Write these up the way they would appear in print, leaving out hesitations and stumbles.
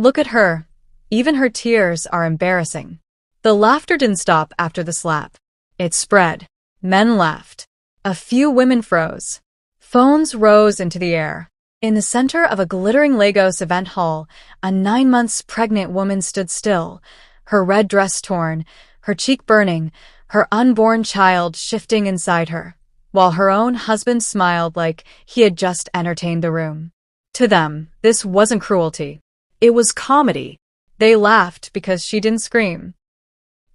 Look at her. Even her tears are embarrassing. The laughter didn't stop after the slap. It spread. Men laughed. A few women froze. Phones rose into the air. In the center of a glittering Lagos event hall, a 9 months pregnant woman stood still, her red dress torn, her cheek burning, her unborn child shifting inside her, while her own husband smiled like he had just entertained the room. To them, this wasn't cruelty. It was comedy. They laughed because she didn't scream.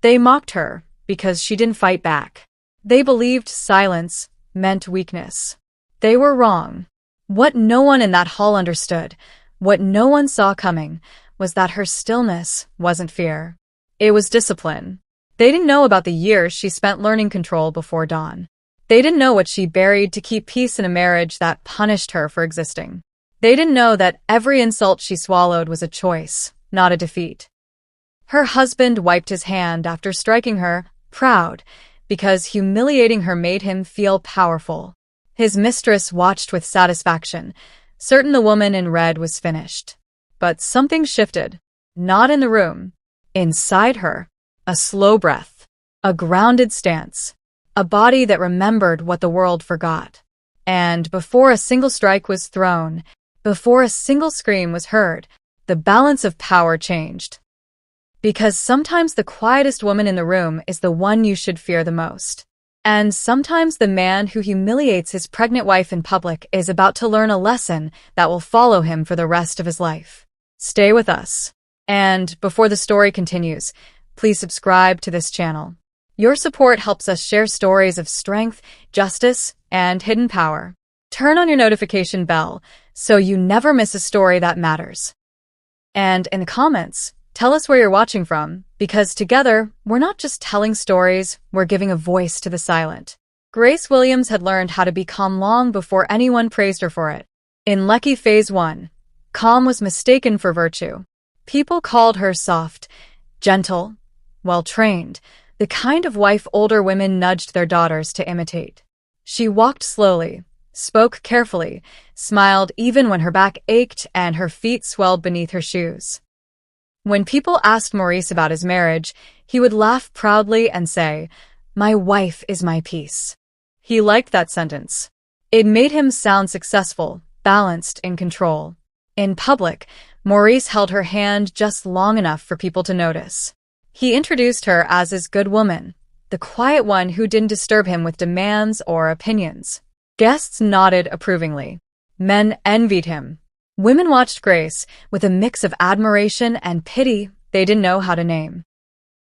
They mocked her because she didn't fight back. They believed silence meant weakness. They were wrong. What no one in that hall understood, what no one saw coming, was that her stillness wasn't fear. It was discipline. They didn't know about the years she spent learning control before dawn. They didn't know what she buried to keep peace in a marriage that punished her for existing. They didn't know that every insult she swallowed was a choice, not a defeat. Her husband wiped his hand after striking her, proud, because humiliating her made him feel powerful. His mistress watched with satisfaction, certain the woman in red was finished. But something shifted. Not in the room. Inside her. A slow breath. A grounded stance. A body that remembered what the world forgot. And before a single strike was thrown, before a single scream was heard, the balance of power changed. Because sometimes the quietest woman in the room is the one you should fear the most. And sometimes the man who humiliates his pregnant wife in public is about to learn a lesson that will follow him for the rest of his life. Stay with us. And before the story continues, please subscribe to this channel. Your support helps us share stories of strength, justice, and hidden power. Turn on your notification bell so you never miss a story that matters. And in the comments, tell us where you're watching from, because together, we're not just telling stories, we're giving a voice to the silent. Grace Williams had learned how to be calm long before anyone praised her for it. In Lucky Phase 1, calm was mistaken for virtue. People called her soft, gentle, well-trained, the kind of wife older women nudged their daughters to imitate. She walked slowly, spoke carefully, smiled even when her back ached and her feet swelled beneath her shoes. When people asked Maurice about his marriage, he would laugh proudly and say, "My wife is my peace." He liked that sentence. It made him sound successful, balanced, in control. In public, Maurice held her hand just long enough for people to notice. He introduced her as his good woman, the quiet one who didn't disturb him with demands or opinions. Guests nodded approvingly. Men envied him. Women watched Grace with a mix of admiration and pity they didn't know how to name.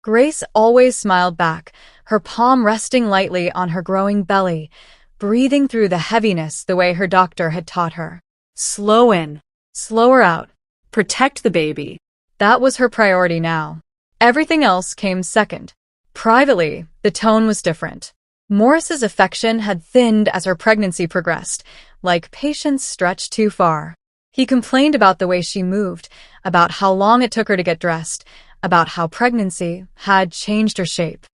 Grace always smiled back, her palm resting lightly on her growing belly, breathing through the heaviness the way her doctor had taught her. Slow in, slower out, protect the baby. That was her priority now. Everything else came second. Privately, the tone was different. Morris's affection had thinned as her pregnancy progressed, like patience stretched too far. He complained about the way she moved, about how long it took her to get dressed, about how pregnancy had changed her shape.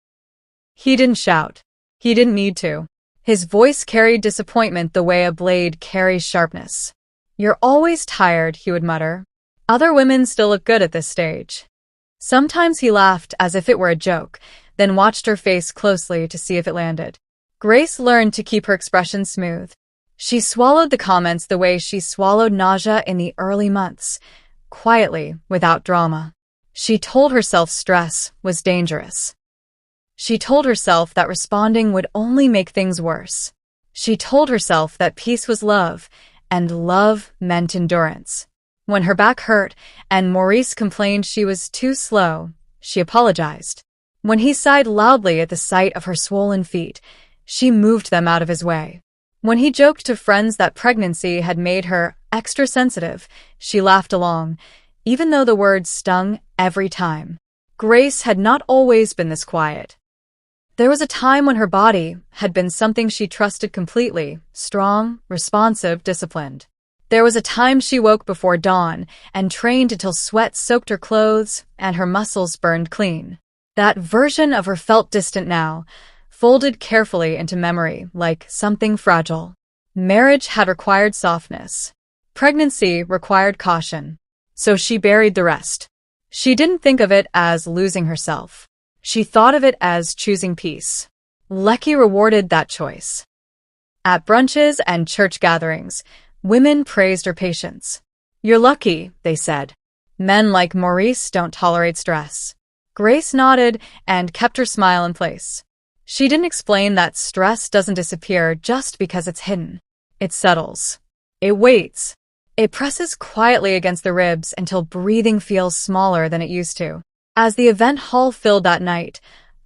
He didn't shout. He didn't need to. His voice carried disappointment the way a blade carries sharpness. "You're always tired," he would mutter. "Other women still look good at this stage." Sometimes he laughed as if it were a joke, then watched her face closely to see if it landed. Grace learned to keep her expression smooth. She swallowed the comments the way she swallowed nausea in the early months, quietly, without drama. She told herself stress was dangerous. She told herself that responding would only make things worse. She told herself that peace was love, and love meant endurance. When her back hurt and Maurice complained she was too slow, she apologized. When he sighed loudly at the sight of her swollen feet, she moved them out of his way. When he joked to friends that pregnancy had made her extra sensitive, she laughed along, even though the words stung every time. Grace had not always been this quiet. There was a time when her body had been something she trusted completely, strong, responsive, disciplined. There was a time she woke before dawn and trained until sweat soaked her clothes and her muscles burned clean. That version of her felt distant now, folded carefully into memory like something fragile. Marriage had required softness. Pregnancy required caution. so she buried the rest. She didn't think of it as losing herself. She thought of it as choosing peace. Lecky rewarded that choice. At brunches and church gatherings, women praised her patience. "You're lucky," they said. "Men like Maurice don't tolerate stress." Grace nodded and kept her smile in place. She didn't explain that stress doesn't disappear just because it's hidden. It settles. It waits. It presses quietly against the ribs until breathing feels smaller than it used to. As the event hall filled that night,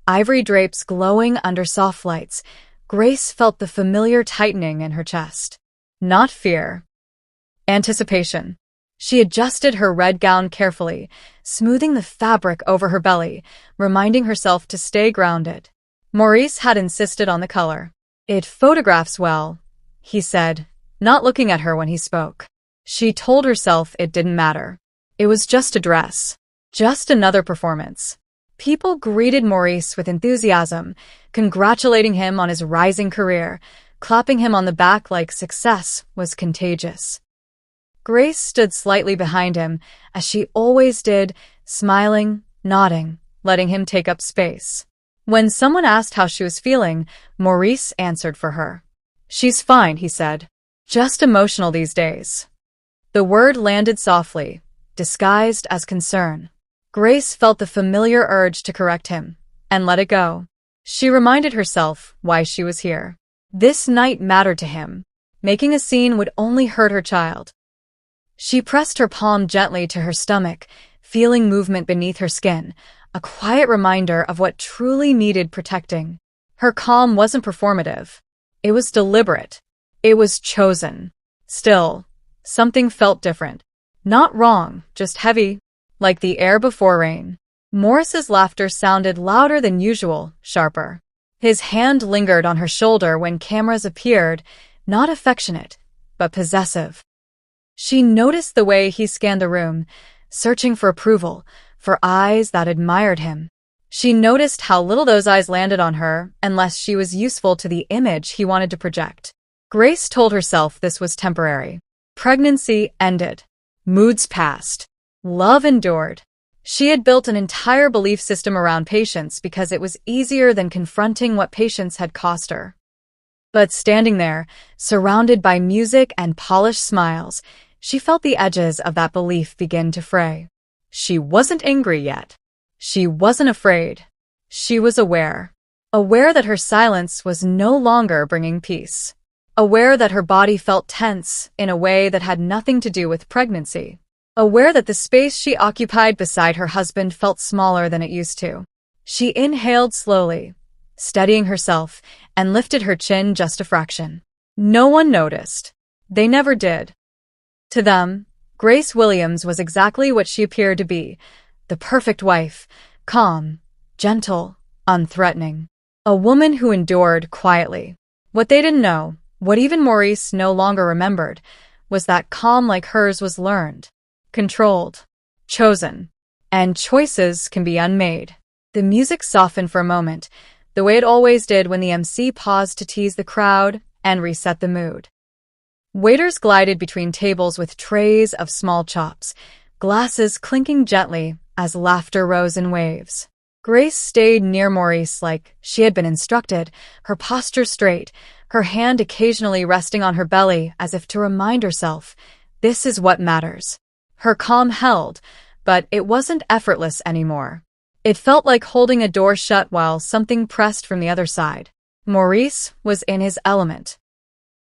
ivory drapes glowing under soft lights, Grace felt the familiar tightening in her chest. Not fear. Anticipation. She adjusted her red gown carefully, smoothing the fabric over her belly, reminding herself to stay grounded. Maurice had insisted on the color. "It photographs well," he said, not looking at her when he spoke. She told herself it didn't matter. It was just a dress. Just another performance. People greeted Maurice with enthusiasm, congratulating him on his rising career, clapping him on the back like success was contagious. Grace stood slightly behind him, as she always did, smiling, nodding, letting him take up space. When someone asked how she was feeling, Maurice answered for her. "She's fine," he said. "Just emotional these days." The word landed softly, disguised as concern. Grace felt the familiar urge to correct him, and let it go. She reminded herself why she was here. This night mattered to him. Making a scene would only hurt her child. She pressed her palm gently to her stomach, feeling movement beneath her skin, a quiet reminder of what truly needed protecting. Her calm wasn't performative. It was deliberate. It was chosen. Still, something felt different. Not wrong, just heavy, like the air before rain. Morris's laughter sounded louder than usual, sharper. His hand lingered on her shoulder when cameras appeared, not affectionate, but possessive. She noticed the way he scanned the room, searching for approval, for eyes that admired him. She noticed how little those eyes landed on her unless she was useful to the image he wanted to project. Grace told herself this was temporary. Pregnancy ended. Moods passed. Love endured. She had built an entire belief system around patience because it was easier than confronting what patience had cost her. But standing there, surrounded by music and polished smiles, she felt the edges of that belief begin to fray. She wasn't angry yet. She wasn't afraid. She was aware. Aware that her silence was no longer bringing peace. Aware that her body felt tense in a way that had nothing to do with pregnancy. Aware that the space she occupied beside her husband felt smaller than it used to. She inhaled slowly, steadying herself, and lifted her chin just a fraction. No one noticed. They never did. To them, Grace Williams was exactly what she appeared to be, the perfect wife, calm, gentle, unthreatening. A woman who endured quietly. What they didn't know, what even Maurice no longer remembered, was that calm like hers was learned, controlled, chosen, and choices can be unmade. The music softened for a moment, the way it always did when the MC paused to tease the crowd and reset the mood. Waiters glided between tables with trays of small chops, glasses clinking gently as laughter rose in waves. Grace stayed near Maurice like she had been instructed, her posture straight, her hand occasionally resting on her belly as if to remind herself, this is what matters. Her calm held, but it wasn't effortless anymore. It felt like holding a door shut while something pressed from the other side. Maurice was in his element.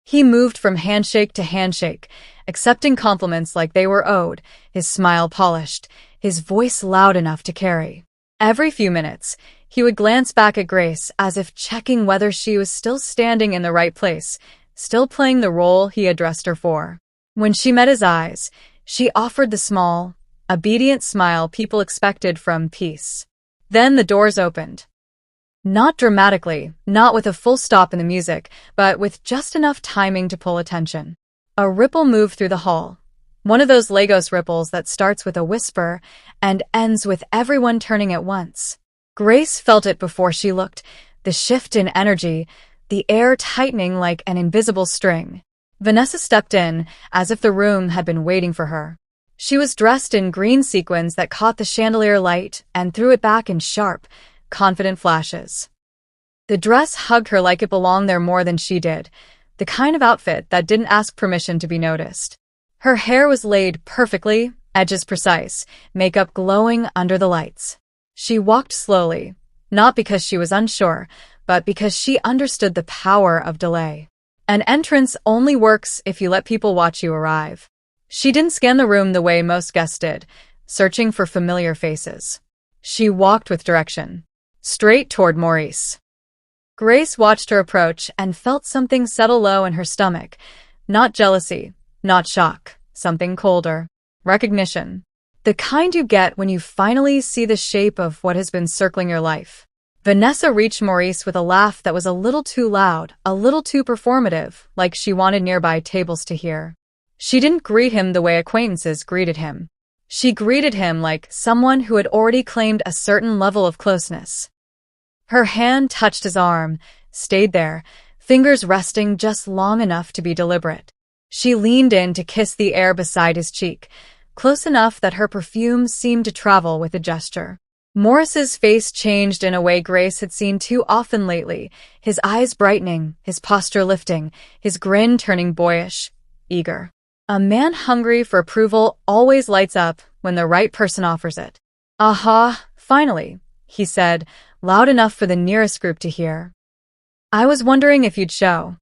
He moved from handshake to handshake, accepting compliments like they were owed, his smile polished, his voice loud enough to carry. Every few minutes, he would glance back at Grace as if checking whether she was still standing in the right place, still playing the role he had dressed her for. When she met his eyes, she offered the small, obedient smile people expected from peace. Then the doors opened. Not dramatically, not with a full stop in the music, but with just enough timing to pull attention. A ripple moved through the hall. One of those Lagos ripples that starts with a whisper and ends with everyone turning at once. Grace felt it before she looked, the shift in energy, the air tightening like an invisible string. Vanessa stepped in, as if the room had been waiting for her. She was dressed in green sequins that caught the chandelier light and threw it back in sharp, confident flashes. The dress hugged her like it belonged there more than she did, the kind of outfit that didn't ask permission to be noticed. Her hair was laid perfectly, edges precise, makeup glowing under the lights. She walked slowly, not because she was unsure, but because she understood the power of delay. An entrance only works if you let people watch you arrive. She didn't scan the room the way most guests did, searching for familiar faces. She walked with direction, straight toward Maurice. Grace watched her approach and felt something settle low in her stomach. Not jealousy, not shock, something colder. Recognition. The kind you get when you finally see the shape of what has been circling your life. Vanessa reached Maurice with a laugh that was a little too loud, a little too performative, like she wanted nearby tables to hear. She didn't greet him the way acquaintances greeted him. She greeted him like someone who had already claimed a certain level of closeness. Her hand touched his arm, stayed there, fingers resting just long enough to be deliberate. She leaned in to kiss the air beside his cheek, close enough that her perfume seemed to travel with the gesture. Maurice's face changed in a way Grace had seen too often lately, his eyes brightening, his posture lifting, his grin turning boyish, eager. A man hungry for approval always lights up when the right person offers it. "Aha, finally," he said, loud enough for the nearest group to hear. "I was wondering if you'd show."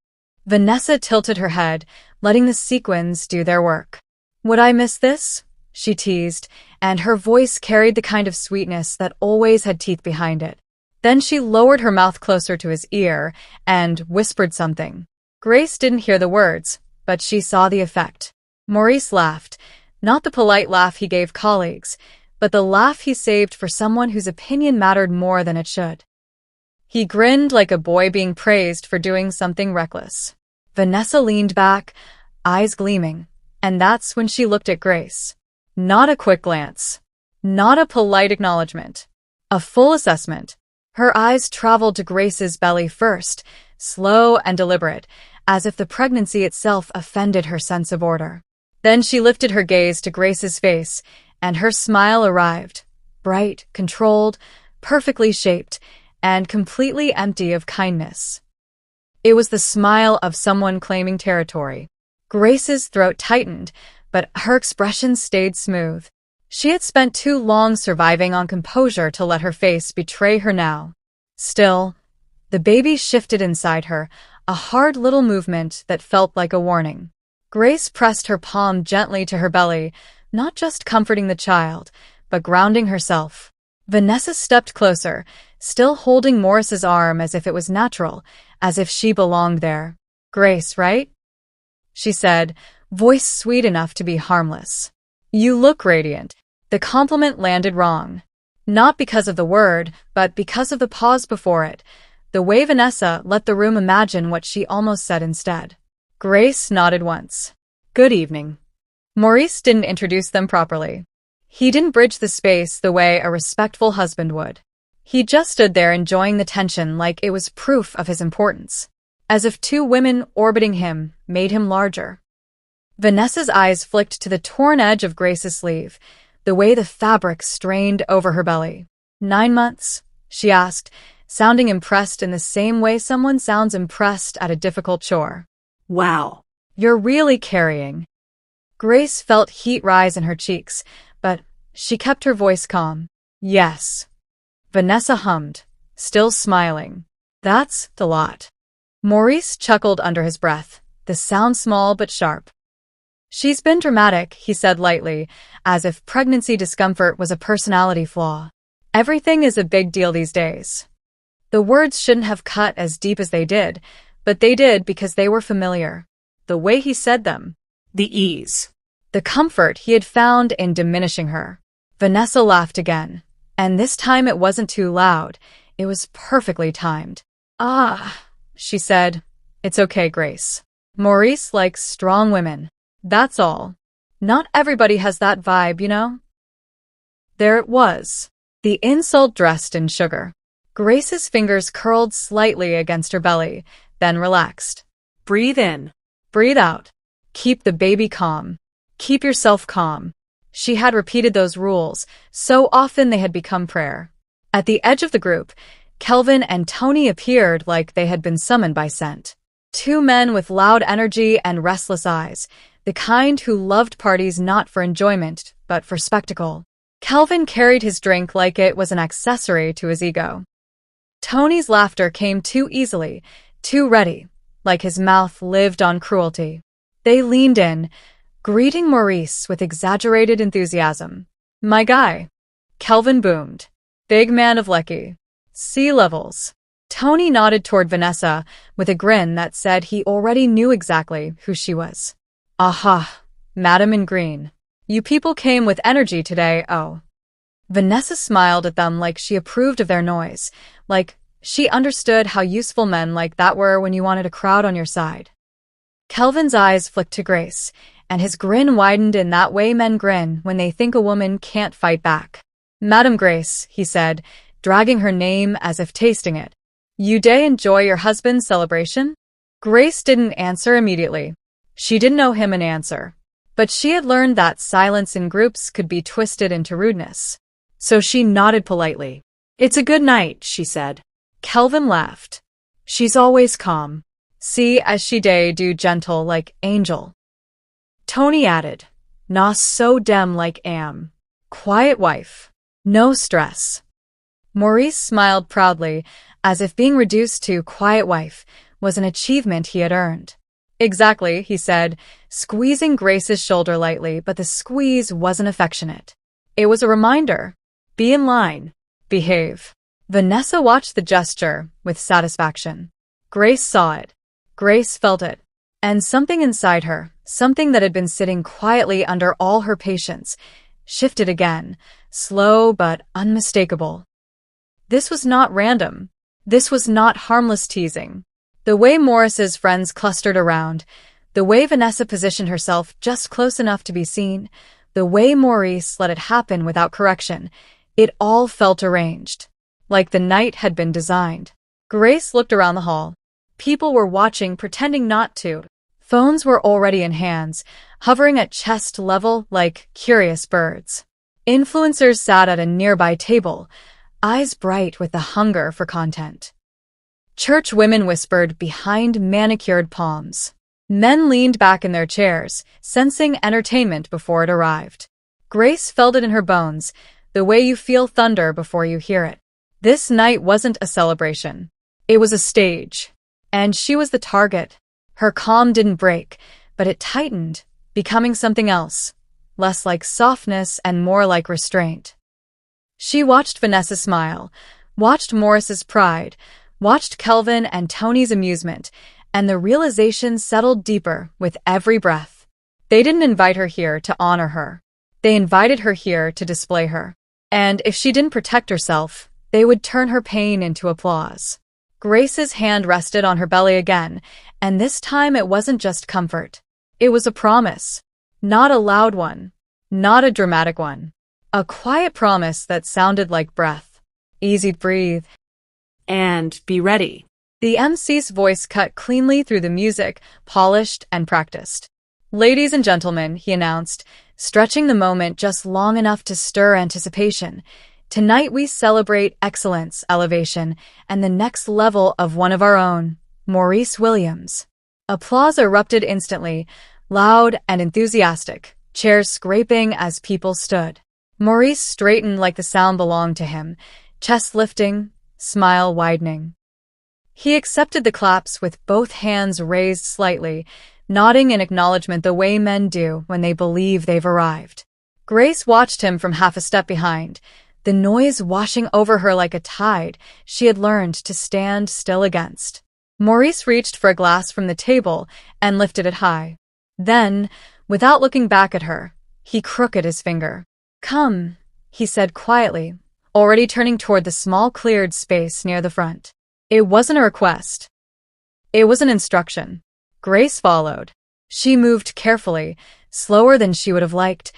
Vanessa tilted her head, letting the sequins do their work. "Would I miss this?" she teased, and her voice carried the kind of sweetness that always had teeth behind it. Then she lowered her mouth closer to his ear and whispered something. Grace didn't hear the words, but she saw the effect. Maurice laughed, not the polite laugh he gave colleagues, but the laugh he saved for someone whose opinion mattered more than it should. He grinned like a boy being praised for doing something reckless. Vanessa leaned back, eyes gleaming, and that's when she looked at Grace. Not a quick glance. Not a polite acknowledgement. A full assessment. Her eyes traveled to Grace's belly first, slow and deliberate, as if the pregnancy itself offended her sense of order. Then she lifted her gaze to Grace's face, and her smile arrived, bright, controlled, perfectly shaped, and completely empty of kindness. It was the smile of someone claiming territory. Grace's throat tightened, but her expression stayed smooth. She had spent too long surviving on composure to let her face betray her now. Still, the baby shifted inside her, a hard little movement that felt like a warning. Grace pressed her palm gently to her belly, not just comforting the child, but grounding herself. Vanessa stepped closer, still holding Maurice's arm as if it was natural, as if she belonged there. "Grace, right?" she said, voice sweet enough to be harmless. "You look radiant." The compliment landed wrong. Not because of the word, but because of the pause before it, the way Vanessa let the room imagine what she almost said instead. Grace nodded once. "Good evening." Maurice didn't introduce them properly. He didn't bridge the space the way a respectful husband would. He just stood there enjoying the tension like it was proof of his importance, as if two women orbiting him made him larger. Vanessa's eyes flicked to the torn edge of Grace's sleeve, the way the fabric strained over her belly. 9 months? She asked, sounding impressed in the same way someone sounds impressed at a difficult chore. "Wow. You're really carrying." Grace felt heat rise in her cheeks, but she kept her voice calm. "Yes." Vanessa hummed, still smiling. "That's a lot." Maurice chuckled under his breath, the sound small but sharp. "She's been dramatic," he said lightly, as if pregnancy discomfort was a personality flaw. "Everything is a big deal these days." The words shouldn't have cut as deep as they did, but they did because they were familiar. The way he said them. The ease. The comfort he had found in diminishing her. Vanessa laughed again, and this time it wasn't too loud. It was perfectly timed. "Ah," she said. "It's okay, Grace. Maurice likes strong women. That's all. Not everybody has that vibe, you know?" There it was. The insult dressed in sugar. Grace's fingers curled slightly against her belly, then relaxed. Breathe in. Breathe out. Keep the baby calm. Keep yourself calm. She had repeated those rules, so often they had become prayer. At the edge of the group, Kelvin and Tony appeared like they had been summoned by scent. Two men with loud energy and restless eyes, the kind who loved parties not for enjoyment, but for spectacle. Kelvin carried his drink like it was an accessory to his ego. Tony's laughter came too easily, too ready, like his mouth lived on cruelty. They leaned in, greeting Maurice with exaggerated enthusiasm. "My guy." Kelvin boomed. "Big man of Lecky. Sea levels." Tony nodded toward Vanessa with a grin that said he already knew exactly who she was. "Aha, Madam in Green. You people came with energy today, oh." Vanessa smiled at them like she approved of their noise, like she understood how useful men like that were when you wanted a crowd on your side. Kelvin's eyes flicked to Grace, and his grin widened in that way men grin when they think a woman can't fight back. "Madam Grace," he said, dragging her name as if tasting it. "You day enjoy your husband's celebration?" Grace didn't answer immediately. She didn't owe him an answer. But she had learned that silence in groups could be twisted into rudeness. So she nodded politely. "It's a good night," she said. Kelvin laughed. "She's always calm. See as she day do gentle like angel." Tony added, "Nah so dem like am. Quiet wife. No stress." Maurice smiled proudly, as if being reduced to quiet wife was an achievement he had earned. "Exactly," he said, squeezing Grace's shoulder lightly, but the squeeze wasn't affectionate. It was a reminder. Be in line. Behave. Vanessa watched the gesture with satisfaction. Grace saw it. Grace felt it. And something inside her, something that had been sitting quietly under all her patience, shifted again, slow but unmistakable. This was not random. This was not harmless teasing. The way Morris's friends clustered around, the way Vanessa positioned herself just close enough to be seen, the way Maurice let it happen without correction, it all felt arranged, like the night had been designed. Grace looked around the hall. People were watching, pretending not to. Phones were already in hands, hovering at chest level like curious birds. Influencers sat at a nearby table, eyes bright with the hunger for content. Church women whispered behind manicured palms. Men leaned back in their chairs, sensing entertainment before it arrived. Grace felt it in her bones, the way you feel thunder before you hear it. This night wasn't a celebration. It was a stage. And she was the target. Her calm didn't break, but it tightened, becoming something else, less like softness and more like restraint. She watched Vanessa smile, watched Morris's pride, watched Kelvin and Tony's amusement, and the realization settled deeper with every breath. They didn't invite her here to honor her. They invited her here to display her. And if she didn't protect herself, they would turn her pain into applause. Grace's hand rested on her belly again, and this time it wasn't just comfort. It was a promise. Not a loud one. Not a dramatic one. A quiet promise that sounded like breath. Easy breathe. And be ready. The MC's voice cut cleanly through the music, polished and practiced. "Ladies and gentlemen," he announced, stretching the moment just long enough to stir anticipation. "Tonight we celebrate excellence, elevation, and the next level of one of our own, Maurice Williams." Applause erupted instantly, loud and enthusiastic, chairs scraping as people stood. Maurice straightened like the sound belonged to him, chest lifting, smile widening. He accepted the claps with both hands raised slightly, nodding in acknowledgement the way men do when they believe they've arrived. Grace watched him from half a step behind, the noise washing over her like a tide she had learned to stand still against. Maurice reached for a glass from the table and lifted it high. Then, without looking back at her, he crooked his finger. "Come," he said quietly, already turning toward the small cleared space near the front. It wasn't a request. It was an instruction. Grace followed. She moved carefully, slower than she would have liked,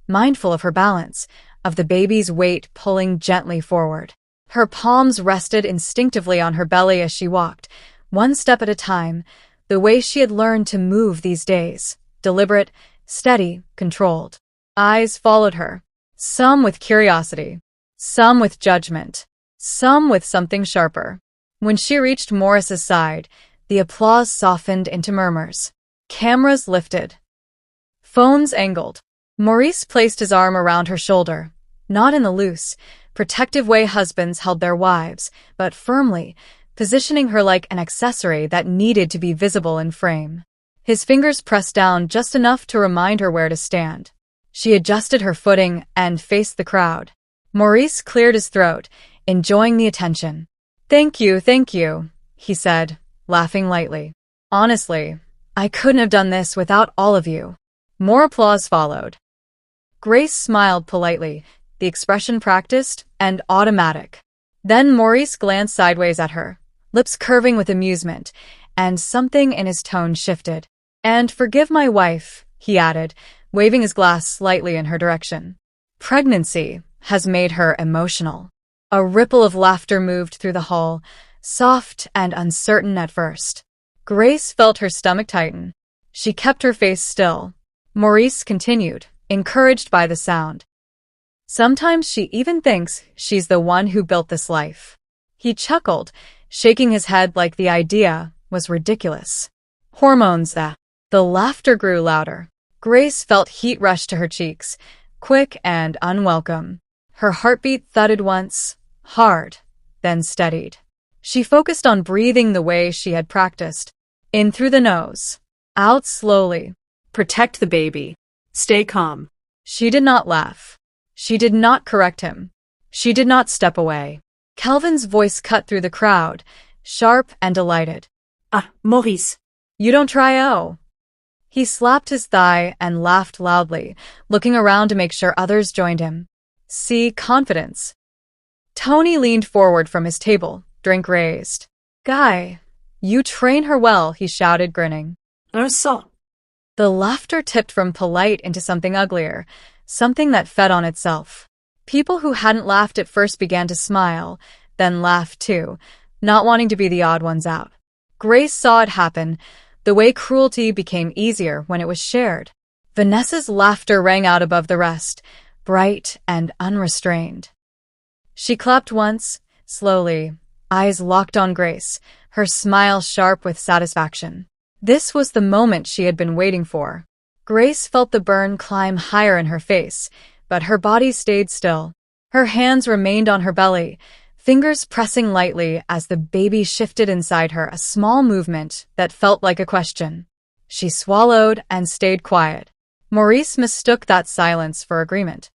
mindful of her balance, of the baby's weight pulling gently forward. Her palms rested instinctively on her belly as she walked, one step at a time, the way she had learned to move these days, deliberate, steady, controlled. Eyes followed her, some with curiosity, some with judgment, some with something sharper. When she reached Morris's side, the applause softened into murmurs. Cameras lifted. Phones angled. Maurice placed his arm around her shoulder, not in the loose, protective way husbands held their wives, but firmly, positioning her like an accessory that needed to be visible in frame. His fingers pressed down just enough to remind her where to stand. She adjusted her footing and faced the crowd. Maurice cleared his throat, enjoying the attention. Thank you, he said, laughing lightly. Honestly, I couldn't have done this without all of you. More applause followed. Grace smiled politely, the expression practiced and automatic. Then Maurice glanced sideways at her, lips curving with amusement, and something in his tone shifted. And forgive my wife, he added, waving his glass slightly in her direction. Pregnancy has made her emotional. A ripple of laughter moved through the hall, soft and uncertain at first. Grace felt her stomach tighten. She kept her face still. Maurice continued, encouraged by the sound. Sometimes she even thinks she's the one who built this life. He chuckled, shaking his head like the idea was ridiculous. Hormones, The laughter grew louder. Grace felt heat rush to her cheeks, quick and unwelcome. Her heartbeat thudded once, hard, then steadied. She focused on breathing the way she had practiced. In through the nose, out slowly. Protect the baby. Stay calm. She did not laugh. She did not correct him. She did not step away. Kelvin's voice cut through the crowd, sharp and delighted. Maurice. You don't try, oh. He slapped his thigh and laughed loudly, looking around to make sure others joined him. See, confidence. Tony leaned forward from his table, drink raised. Guy, you train her well, he shouted, grinning. So. The laughter tipped from polite into something uglier, something that fed on itself. People who hadn't laughed at first began to smile, then laughed too, not wanting to be the odd ones out. Grace saw it happen, the way cruelty became easier when it was shared. Vanessa's laughter rang out above the rest, bright and unrestrained. She clapped once, slowly, eyes locked on Grace, her smile sharp with satisfaction. This was the moment she had been waiting for. Grace felt the burn climb higher in her face, but her body stayed still. Her hands remained on her belly, fingers pressing lightly as the baby shifted inside her, a small movement that felt like a question. She swallowed and stayed quiet. Maurice mistook that silence for agreement.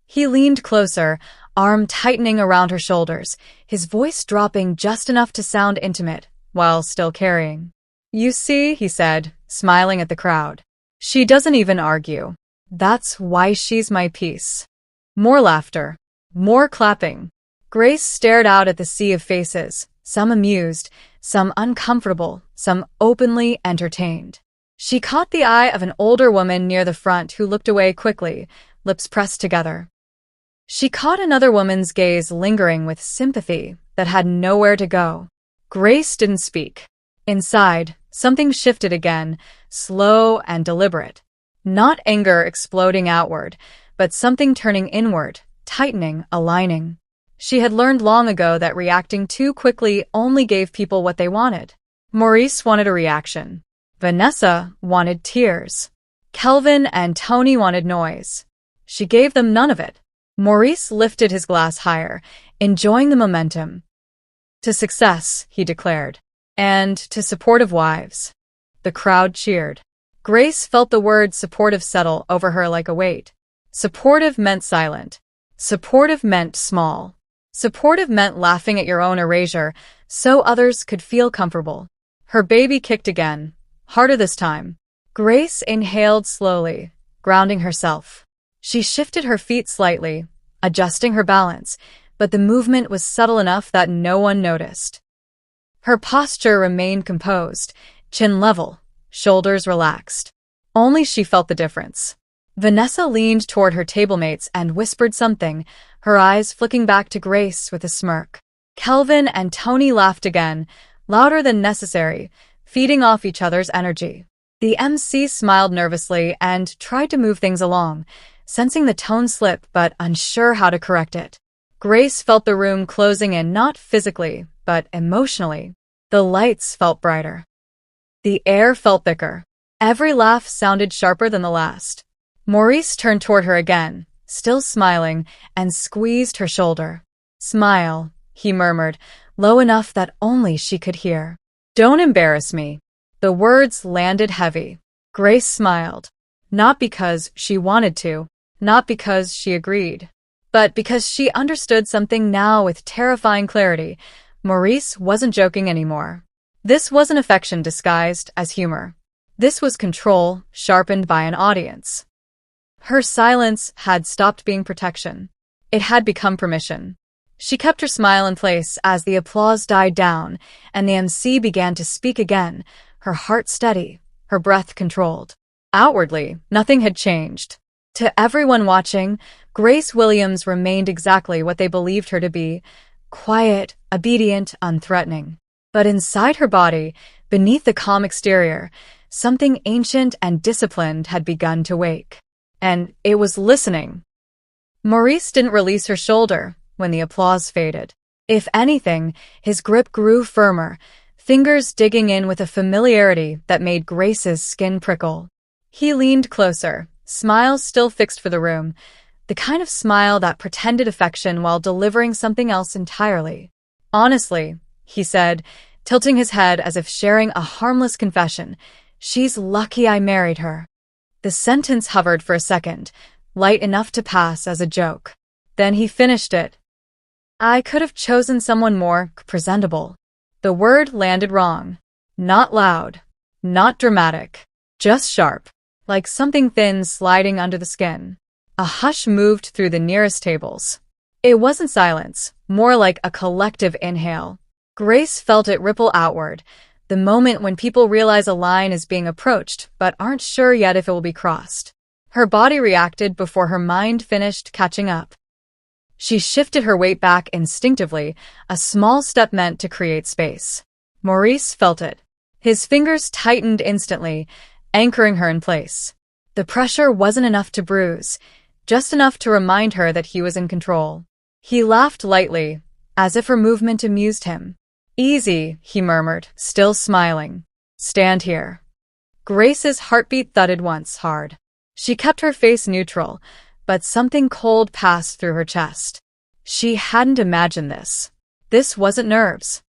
He leaned closer, arm tightening around her shoulders, his voice dropping just enough to sound intimate, while still carrying. You see, he said, smiling at the crowd. She doesn't even argue. That's why she's my piece. More laughter. More clapping. Grace stared out at the sea of faces, some amused, some uncomfortable, some openly entertained. She caught the eye of an older woman near the front who looked away quickly, lips pressed together. She caught another woman's gaze lingering with sympathy that had nowhere to go. Grace didn't speak. Inside, something shifted again, slow and deliberate. Not anger exploding outward, but something turning inward, tightening, aligning. She had learned long ago that reacting too quickly only gave people what they wanted. Maurice wanted a reaction. Vanessa wanted tears. Kelvin and Tony wanted noise. She gave them none of it. Maurice lifted his glass higher, enjoying the momentum. To success, he declared, and to supportive wives. The crowd cheered. Grace felt the word supportive settle over her like a weight. Supportive meant silent. Supportive meant small. Supportive meant laughing at your own erasure so others could feel comfortable. Her baby kicked again, harder this time. Grace inhaled slowly, grounding herself. She shifted her feet slightly, adjusting her balance, but the movement was subtle enough that no one noticed. Her posture remained composed, chin level, shoulders relaxed. Only she felt the difference. Vanessa leaned toward her tablemates and whispered something, her eyes flicking back to Grace with a smirk. Kelvin and Tony laughed again, louder than necessary, feeding off each other's energy. The MC smiled nervously and tried to move things along, sensing the tone slip but unsure how to correct it. Grace felt the room closing in not physically, but emotionally. The lights felt brighter. The air felt thicker. Every laugh sounded sharper than the last. Maurice turned toward her again, still smiling, and squeezed her shoulder. "Smile," he murmured, low enough that only she could hear. "Don't embarrass me." The words landed heavy. Grace smiled. Not because she wanted to, not because she agreed, but because she understood something now with terrifying clarity. Maurice wasn't joking anymore. This wasn't affection disguised as humor. This was control, sharpened by an audience. Her silence had stopped being protection. It had become permission. She kept her smile in place as the applause died down and the MC began to speak again, her heart steady, her breath controlled. Outwardly, nothing had changed. To everyone watching, Grace Williams remained exactly what they believed her to be: quiet, obedient, unthreatening. But inside her body, beneath the calm exterior, something ancient and disciplined had begun to wake. And it was listening. Maurice didn't release her shoulder when the applause faded. If anything, his grip grew firmer, fingers digging in with a familiarity that made Grace's skin prickle. He leaned closer, smile still fixed for the room, the kind of smile that pretended affection while delivering something else entirely. "Honestly," he said, tilting his head as if sharing a harmless confession, "she's lucky I married her." The sentence hovered for a second, light enough to pass as a joke. Then he finished it. "I could have chosen someone more presentable." The word landed wrong. Not loud, not dramatic, just sharp, like something thin sliding under the skin. A hush moved through the nearest tables. It wasn't silence, more like a collective inhale. Grace felt it ripple outward, the moment when people realize a line is being approached but aren't sure yet if it will be crossed. Her body reacted before her mind finished catching up. She shifted her weight back instinctively, a small step meant to create space. Maurice felt it. His fingers tightened instantly, anchoring her in place. The pressure wasn't enough to bruise, just enough to remind her that he was in control. He laughed lightly, as if her movement amused him. "Easy," he murmured, still smiling. "Stand here." Grace's heartbeat thudded once, hard. She kept her face neutral, but something cold passed through her chest. She hadn't imagined this. This wasn't nerves.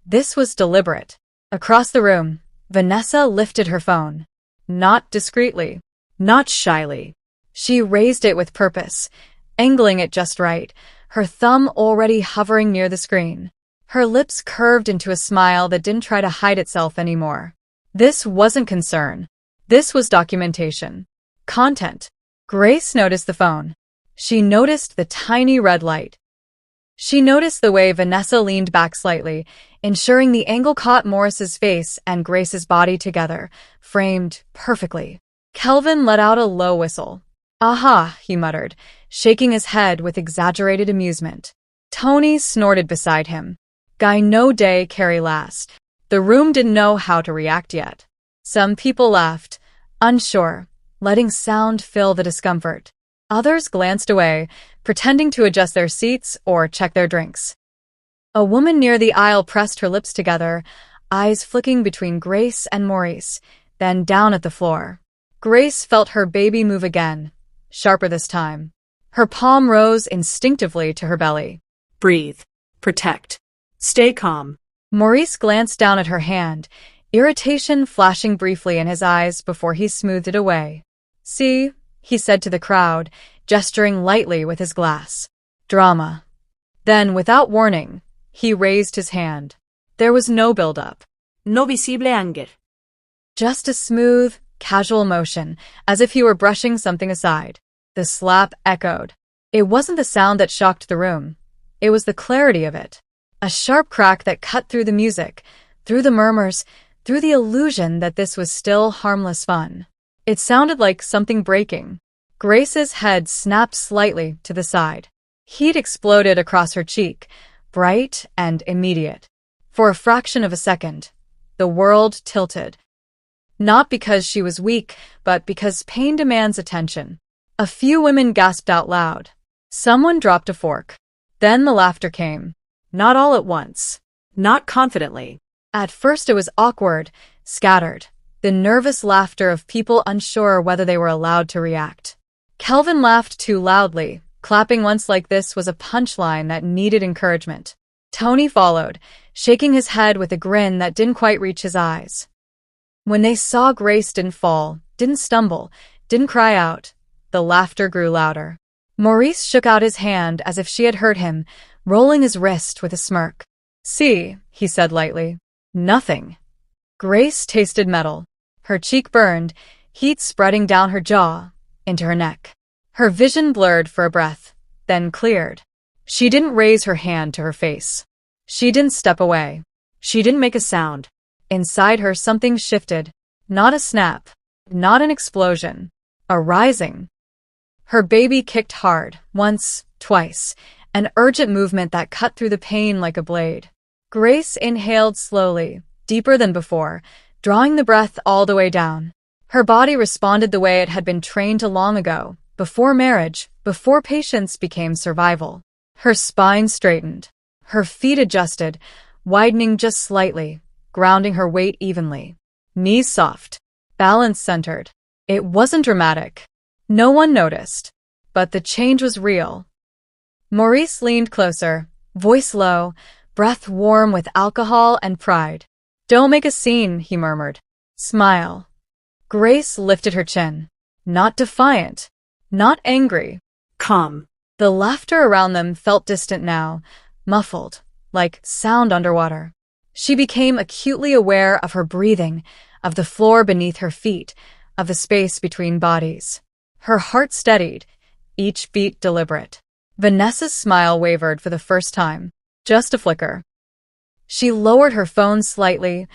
This was deliberate. Across the room, Vanessa lifted her phone. Not discreetly, not shyly. She raised it with purpose, angling it just right, her thumb already hovering near the screen. Her lips curved into a smile that didn't try to hide itself anymore. This wasn't concern. This was documentation. Content. Grace noticed the phone. She noticed the tiny red light. She noticed the way Vanessa leaned back slightly, ensuring the angle caught Morris's face and Grace's body together, framed perfectly. Kelvin let out a low whistle. "Aha," he muttered, shaking his head with exaggerated amusement. Tony snorted beside him. "Guy no day carry last." The room didn't know how to react yet. Some people laughed, unsure, letting sound fill the discomfort. Others glanced away, pretending to adjust their seats or check their drinks. A woman near the aisle pressed her lips together, eyes flicking between Grace and Maurice, then down at the floor. Grace felt her baby move again, sharper this time. Her palm rose instinctively to her belly. Breathe. Protect. Stay calm. Maurice glanced down at her hand, irritation flashing briefly in his eyes before he smoothed it away. "See," he said to the crowd, gesturing lightly with his glass. "Drama." Then, without warning, he raised his hand. There was no build-up. No visible anger. Just a smooth, casual motion, as if he were brushing something aside. The slap echoed. It wasn't the sound that shocked the room. It was the clarity of it. A sharp crack that cut through the music, through the murmurs, through the illusion that this was still harmless fun. It sounded like something breaking. Grace's head snapped slightly to the side. Heat exploded across her cheek, bright and immediate. For a fraction of a second, the world tilted. Not because she was weak, but because pain demands attention. A few women gasped out loud. Someone dropped a fork. Then the laughter came. Not all at once. Not confidently. At first it was awkward, scattered. The nervous laughter of people unsure whether they were allowed to react. Kelvin laughed too loudly. Clapping once like this was a punchline that needed encouragement. Tony followed, shaking his head with a grin that didn't quite reach his eyes. When they saw Grace didn't fall, didn't stumble, didn't cry out, the laughter grew louder. Maurice shook out his hand as if she had hurt him, rolling his wrist with a smirk. "See," he said lightly. "Nothing." Grace tasted metal. Her cheek burned, heat spreading down her jaw, into her neck. Her vision blurred for a breath, then cleared. She didn't raise her hand to her face. She didn't step away. She didn't make a sound. Inside her something shifted. Not a snap. Not an explosion. A rising. Her baby kicked hard, once, twice, an urgent movement that cut through the pain like a blade. Grace inhaled slowly, deeper than before, drawing the breath all the way down. Her body responded the way it had been trained to long ago, before marriage, before patience became survival. Her spine straightened. Her feet adjusted, widening just slightly, grounding her weight evenly. Knees soft. Balance centered. It wasn't dramatic. No one noticed. But the change was real. Maurice leaned closer, voice low, breath warm with alcohol and pride. "Don't make a scene," he murmured. "Smile." Grace lifted her chin. Not defiant. Not angry. Calm. The laughter around them felt distant now, muffled, like sound underwater. She became acutely aware of her breathing, of the floor beneath her feet, of the space between bodies. Her heart steadied, each beat deliberate. Vanessa's smile wavered for the first time. Just a flicker. She lowered her phone slightly,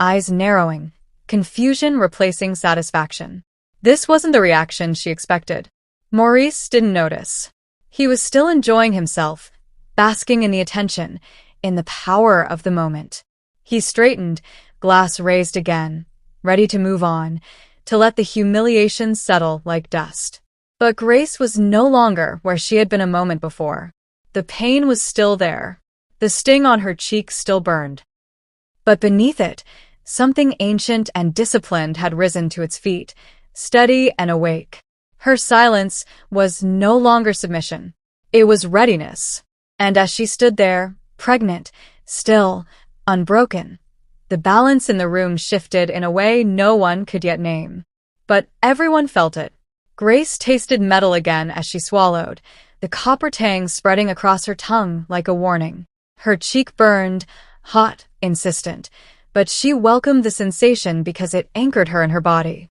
eyes narrowing, confusion replacing satisfaction. This wasn't the reaction she expected. Maurice didn't notice. He was still enjoying himself, basking in the attention, in the power of the moment. He straightened, glass raised again, ready to move on, to let the humiliation settle like dust. But Grace was no longer where she had been a moment before. The pain was still there. The sting on her cheek still burned. But beneath it, something ancient and disciplined had risen to its feet, steady and awake. Her silence was no longer submission. It was readiness. And as she stood there, pregnant, still, unbroken, the balance in the room shifted in a way no one could yet name. But everyone felt it. Grace tasted metal again as she swallowed, the copper tang spreading across her tongue like a warning. Her cheek burned, hot, insistent, but she welcomed the sensation because it anchored her in her body.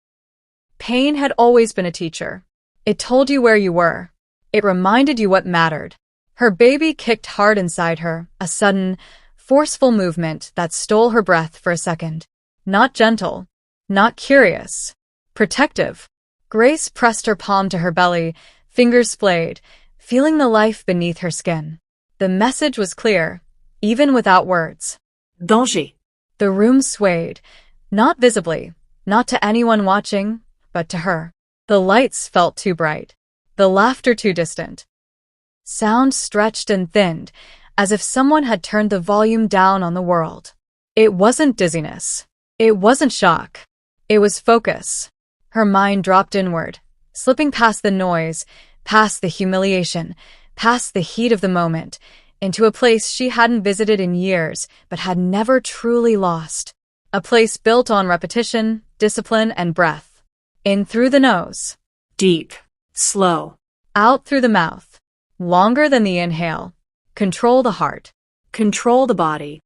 Pain had always been a teacher. It told you where you were. It reminded you what mattered. Her baby kicked hard inside her, a sudden, forceful movement that stole her breath for a second. Not gentle, not curious, protective. Grace pressed her palm to her belly, fingers splayed, feeling the life beneath her skin. The message was clear, even without words. Danger. The room swayed, not visibly, not to anyone watching, but to her. The lights felt too bright, the laughter too distant. Sound stretched and thinned, as if someone had turned the volume down on the world. It wasn't dizziness. It wasn't shock. It was focus. Her mind dropped inward, slipping past the noise, past the humiliation, past the heat of the moment, into a place she hadn't visited in years but had never truly lost. A place built on repetition, discipline, and breath. In through the nose. Deep. Slow. Out through the mouth. Longer than the inhale. Control the heart. Control the body.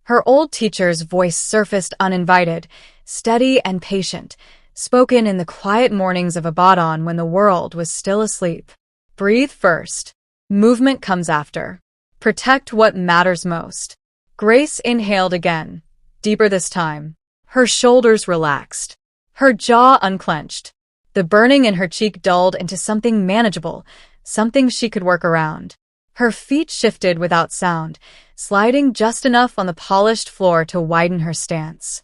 Her old teacher's voice surfaced uninvited, steady and patient, spoken in the quiet mornings of Abaddon when the world was still asleep. Breathe first. Movement comes after. Protect what matters most. Grace inhaled again, deeper this time. Her shoulders relaxed. Her jaw unclenched. The burning in her cheek dulled into something manageable, something she could work around. Her feet shifted without sound, sliding just enough on the polished floor to widen her stance.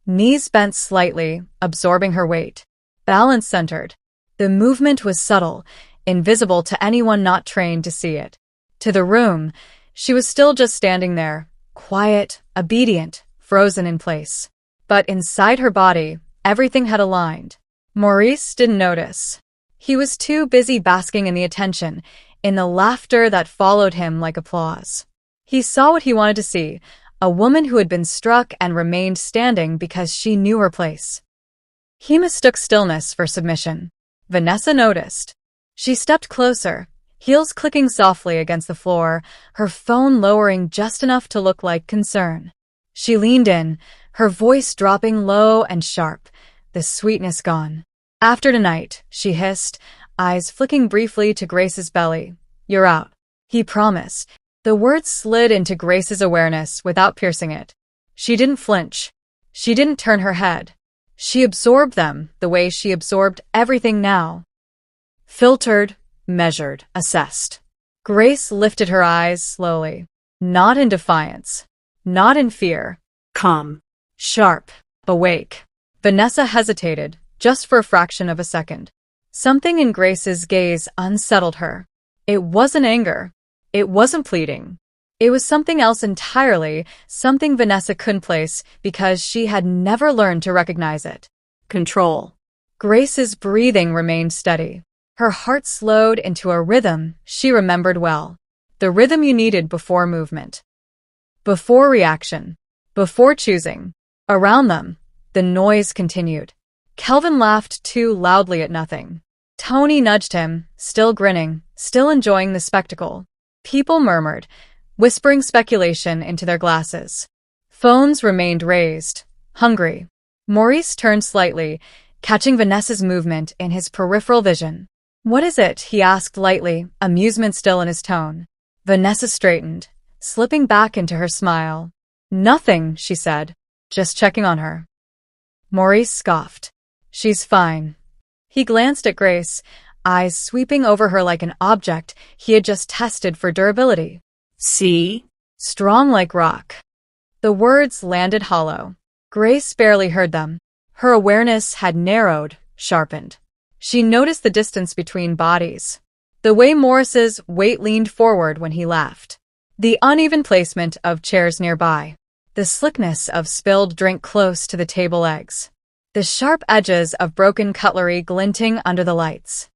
Knees bent slightly, absorbing her weight. Balance centered. The The movement was subtle, invisible to anyone not trained to see it. To the room, she was still just standing there, quiet, obedient, frozen in place. But inside her body, everything had aligned. Maurice didn't notice. He was too busy basking in the attention, in the laughter that followed him like applause. He saw what he wanted to see, a woman who had been struck and remained standing because she knew her place. He mistook stillness for submission. Vanessa noticed. She stepped closer, heels clicking softly against the floor, her phone lowering just enough to look like concern. She leaned in, her voice dropping low and sharp, the sweetness gone. "After tonight," she hissed, eyes flicking briefly to Grace's belly. "You're out." He promised. The words slid into Grace's awareness without piercing it. She didn't flinch. She didn't turn her head. She absorbed them the way she absorbed everything now. Filtered, measured, assessed. Grace lifted her eyes slowly. Not in defiance. Not in fear. Calm. Sharp. Awake. Vanessa hesitated, just for a fraction of a second. Something in Grace's gaze unsettled her. It wasn't anger. It wasn't pleading. It was something else entirely, something Vanessa couldn't place because she had never learned to recognize it. Control. Grace's breathing remained steady. Her heart slowed into a rhythm she remembered well. The rhythm you needed before movement. Before reaction. Before choosing. Around them, the noise continued. Kelvin laughed too loudly at nothing. Tony nudged him, still grinning, still enjoying the spectacle. People murmured, whispering speculation into their glasses. Phones remained raised, hungry. Maurice turned slightly, catching Vanessa's movement in his peripheral vision. "What is it?" he asked lightly, amusement still in his tone. Vanessa straightened, slipping back into her smile. "Nothing," she said, "just checking on her." Maurice scoffed. "She's fine." He glanced at Grace, eyes sweeping over her like an object he had just tested for durability. See? Strong like rock. The words landed hollow. Grace barely heard them. Her awareness had narrowed, sharpened. She noticed the distance between bodies. The way Morris's weight leaned forward when he laughed. The uneven placement of chairs nearby. The slickness of spilled drink close to the table legs. The sharp edges of broken cutlery glinting under the lights.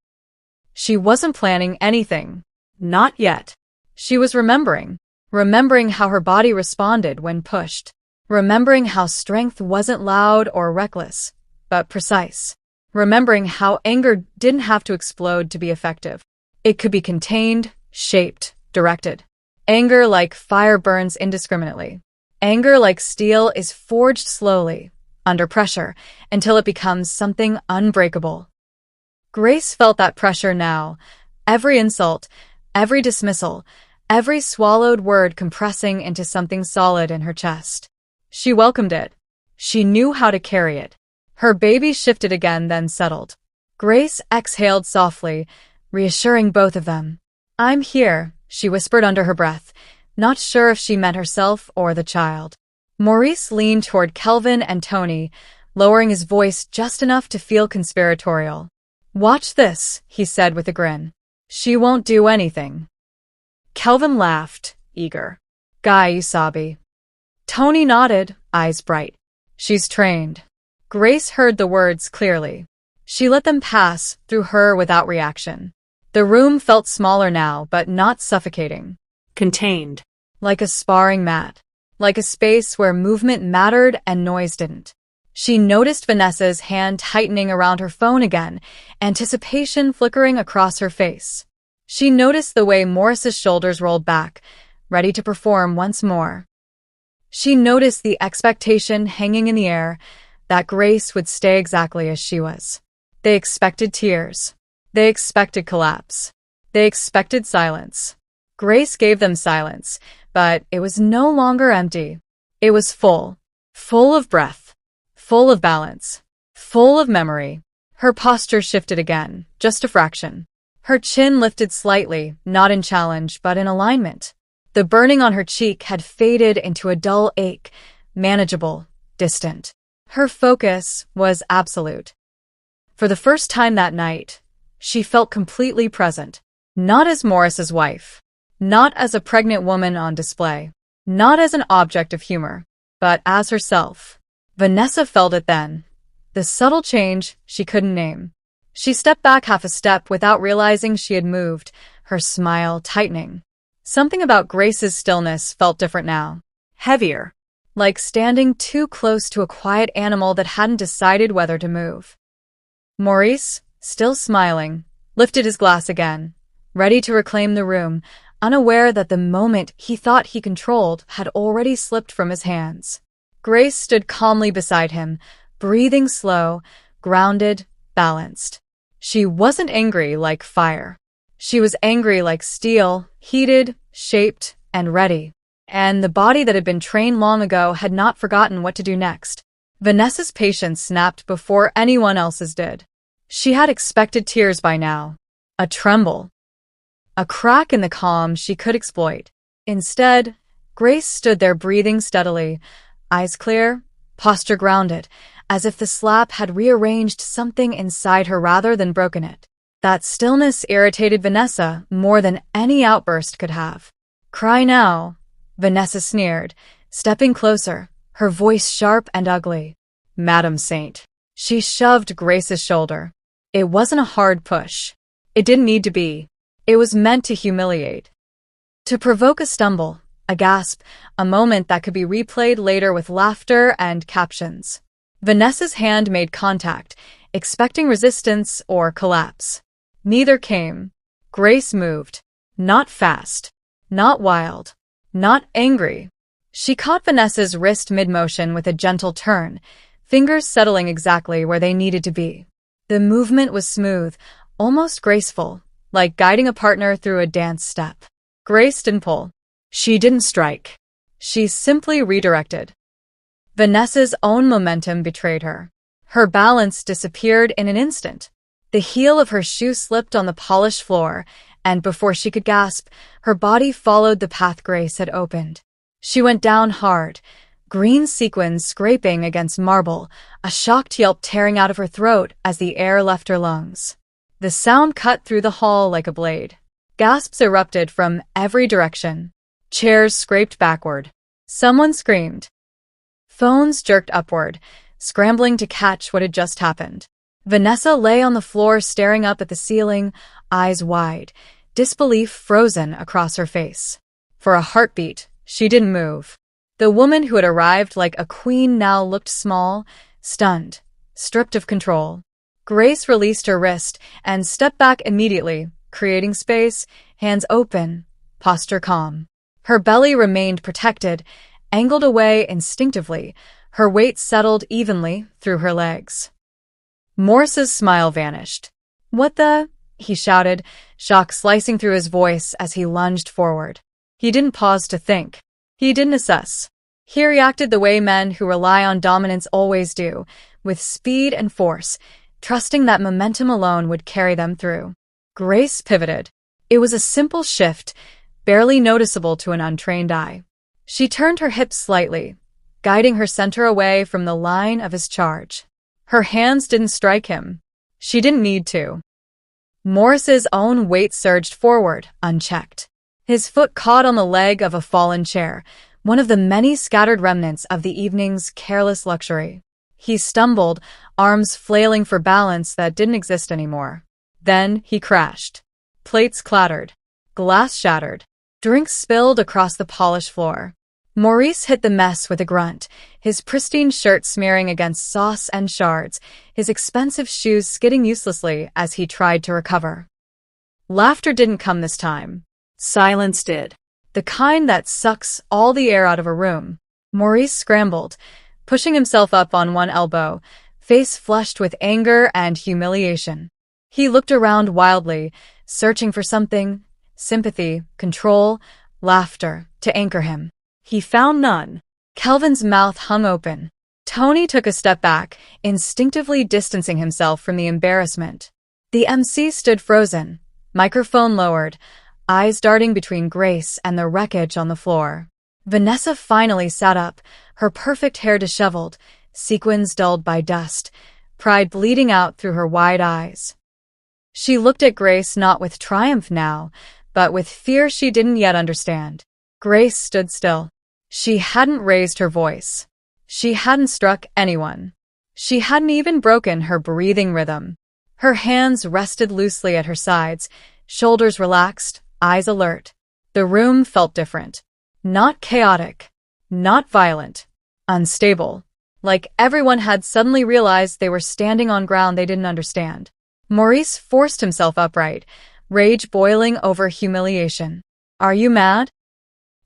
She wasn't planning anything. Not yet. She was remembering how her body responded when pushed. Remembering how strength wasn't loud or reckless, but precise. Remembering how anger didn't have to explode to be effective. It could be contained, shaped, directed. Anger like fire burns indiscriminately. Anger like steel is forged slowly, under pressure, until it becomes something unbreakable. Grace felt that pressure now. Every insult, every dismissal, every swallowed word compressing into something solid in her chest. She welcomed it. She knew how to carry it. Her baby shifted again, then settled. Grace exhaled softly, reassuring both of them. "I'm here," she whispered under her breath, not sure if she meant herself or the child. Maurice leaned toward Kelvin and Tony, lowering his voice just enough to feel conspiratorial. "Watch this," he said with a grin. "She won't do anything." Kelvin laughed, eager. "Guy Usabi." Tony nodded, eyes bright. "She's trained." Grace heard the words clearly. She let them pass through her without reaction. The room felt smaller now, but not suffocating. Contained. Like a sparring mat. Like a space where movement mattered and noise didn't. She noticed Vanessa's hand tightening around her phone again, anticipation flickering across her face. She noticed the way Morris's shoulders rolled back, ready to perform once more. She noticed the expectation hanging in the air that Grace would stay exactly as she was. They expected tears. They expected collapse. They expected silence. Grace gave them silence, but it was no longer empty. It was full. Full of breath. Full of balance. Full of memory. Her posture shifted again, just a fraction. Her chin lifted slightly, not in challenge, but in alignment. The burning on her cheek had faded into a dull ache, manageable, distant. Her focus was absolute. For the first time that night, She felt completely present. Not as Morris's wife. Not as a pregnant woman on display. Not as an object of humor. But as herself. Vanessa felt it then. The subtle change she couldn't name. She stepped back half a step without realizing she had moved, her smile tightening. Something about Grace's stillness felt different now. Heavier. Like standing too close to a quiet animal that hadn't decided whether to move. Maurice, still smiling, lifted his glass again, ready to reclaim the room, unaware that the moment he thought he controlled had already slipped from his hands. Grace stood calmly beside him, breathing slow, grounded, balanced. She wasn't angry like fire. She was angry like steel, heated, shaped, and ready. And the body that had been trained long ago had not forgotten what to do next. Vanessa's patience snapped before anyone else's did. She had expected tears by now. A tremble. A crack in the calm she could exploit. Instead, Grace stood there breathing steadily, eyes clear, posture grounded, as if the slap had rearranged something inside her rather than broken it. That stillness irritated Vanessa more than any outburst could have. "Cry now," Vanessa sneered, stepping closer, her voice sharp and ugly. "Madam Saint." She shoved Grace's shoulder. It wasn't a hard push. It didn't need to be. It was meant to humiliate. To provoke a stumble, a gasp, a moment that could be replayed later with laughter and captions. Vanessa's hand made contact, expecting resistance or collapse. Neither came. Grace moved. Not fast. Not wild. Not angry. She caught Vanessa's wrist mid-motion with a gentle turn, fingers settling exactly where they needed to be. The movement was smooth, almost graceful, like guiding a partner through a dance step. Grace didn't pull. She didn't strike. She simply redirected. Vanessa's own momentum betrayed her. Her balance disappeared in an instant. The heel of her shoe slipped on the polished floor, and before she could gasp, her body followed the path Grace had opened. She went down hard, green sequins scraping against marble, a shocked yelp tearing out of her throat as the air left her lungs. The sound cut through the hall like a blade. Gasps erupted from every direction. Chairs scraped backward. Someone screamed. Phones jerked upward, scrambling to catch what had just happened. Vanessa lay on the floor staring up at the ceiling, eyes wide, disbelief frozen across her face. For a heartbeat, she didn't move. The woman who had arrived like a queen now looked small, stunned, stripped of control. Grace released her wrist and stepped back immediately, creating space, hands open, posture calm. Her belly remained protected, angled away instinctively, her weight settled evenly through her legs. Morris's smile vanished. "What the?" he shouted, shock slicing through his voice as he lunged forward. He didn't pause to think. He didn't assess. He reacted the way men who rely on dominance always do, with speed and force, trusting that momentum alone would carry them through. Grace pivoted. It was a simple shift, barely noticeable to an untrained eye. She turned her hips slightly, guiding her center away from the line of his charge. Her hands didn't strike him. She didn't need to. Morris's own weight surged forward, unchecked. His foot caught on the leg of a fallen chair, one of the many scattered remnants of the evening's careless luxury. He stumbled, arms flailing for balance that didn't exist anymore. Then he crashed. Plates clattered. Glass shattered. Drinks spilled across the polished floor. Maurice hit the mess with a grunt, his pristine shirt smearing against sauce and shards, his expensive shoes skidding uselessly as he tried to recover. Laughter didn't come this time. Silence did. The kind that sucks all the air out of a room. Maurice scrambled, pushing himself up on one elbow, face flushed with anger and humiliation. He looked around wildly, searching for something, sympathy, control, laughter, to anchor him. He found none. Kelvin's mouth hung open. Tony took a step back, instinctively distancing himself from the embarrassment. The MC stood frozen, microphone lowered, eyes darting between Grace and the wreckage on the floor. Vanessa finally sat up, her perfect hair disheveled, sequins dulled by dust, pride bleeding out through her wide eyes. She looked at Grace not with triumph now, but with fear she didn't yet understand. Grace stood still. She hadn't raised her voice. She hadn't struck anyone. She hadn't even broken her breathing rhythm. Her hands rested loosely at her sides, shoulders relaxed, eyes alert. The room felt different. Not chaotic. Not violent. Unstable. Like everyone had suddenly realized they were standing on ground they didn't understand. Maurice forced himself upright, rage boiling over humiliation. "Are you mad?"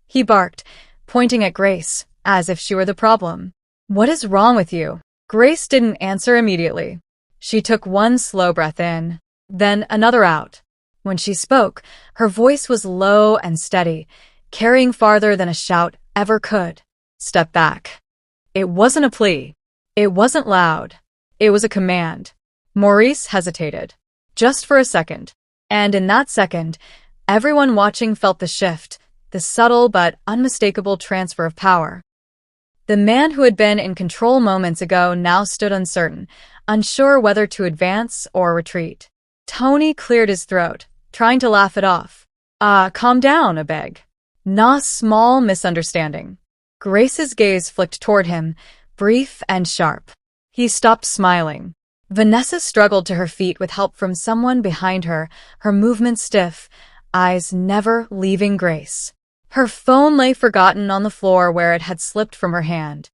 he barked, pointing at Grace, as if she were the problem. "What is wrong with you?" Grace didn't answer immediately. She took one slow breath in, then another out. When she spoke, her voice was low and steady, carrying farther than a shout ever could. "Step back." It wasn't a plea. It wasn't loud. It was a command. Maurice hesitated. Just for a second. And in that second, everyone watching felt the shift, the subtle but unmistakable transfer of power. The man who had been in control moments ago now stood uncertain, unsure whether to advance or retreat. Tony cleared his throat, trying to laugh it off. Calm down, I beg." "Nah, small misunderstanding." Grace's gaze flicked toward him, brief and sharp. He stopped smiling. Vanessa struggled to her feet with help from someone behind her, her movements stiff, eyes never leaving Grace. Her phone lay forgotten on the floor where it had slipped from her hand.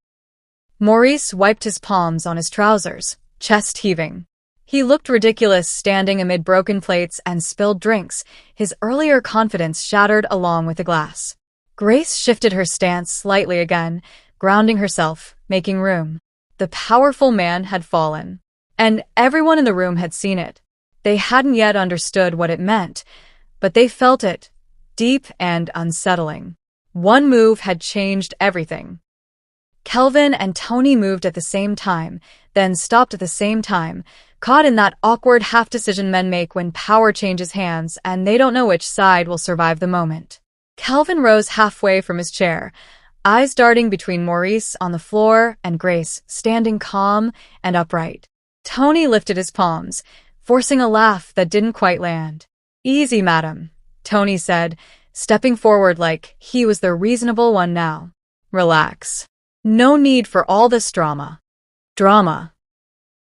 Maurice wiped his palms on his trousers, chest heaving. He looked ridiculous standing amid broken plates and spilled drinks, his earlier confidence shattered along with the glass. Grace shifted her stance slightly again, grounding herself, making room. The powerful man had fallen. And everyone in the room had seen it. They hadn't yet understood what it meant, but they felt it, deep and unsettling. One move had changed everything. Kelvin and Tony moved at the same time, then stopped at the same time, caught in that awkward half-decision men make when power changes hands and they don't know which side will survive the moment. Kelvin rose halfway from his chair, eyes darting between Maurice on the floor and Grace, standing calm and upright. Tony lifted his palms, forcing a laugh that didn't quite land. "Easy, madam," Tony said, stepping forward like he was the reasonable one now. "Relax. No need for all this drama." Drama.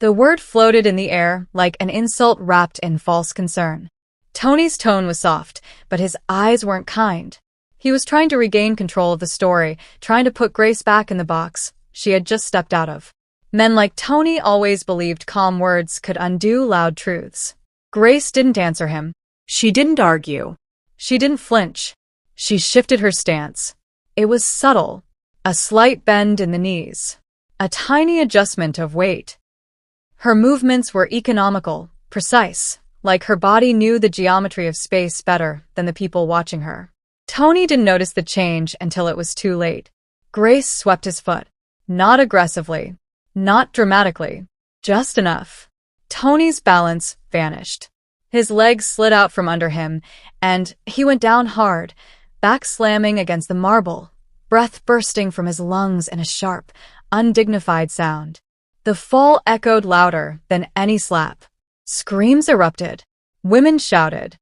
The word floated in the air like an insult wrapped in false concern. Tony's tone was soft, but his eyes weren't kind. He was trying to regain control of the story, trying to put Grace back in the box she had just stepped out of. Men like Tony always believed calm words could undo loud truths. Grace didn't answer him. She didn't argue. She didn't flinch. She shifted her stance. It was subtle, a slight bend in the knees, a tiny adjustment of weight. Her movements were economical, precise, like her body knew the geometry of space better than the people watching her. Tony didn't notice the change until it was too late. Grace swept his foot. Not aggressively. Not dramatically. Just enough. Tony's balance vanished. His legs slid out from under him, and he went down hard, back slamming against the marble, breath bursting from his lungs in a sharp, undignified sound. The fall echoed louder than any slap. Screams erupted. Women shouted.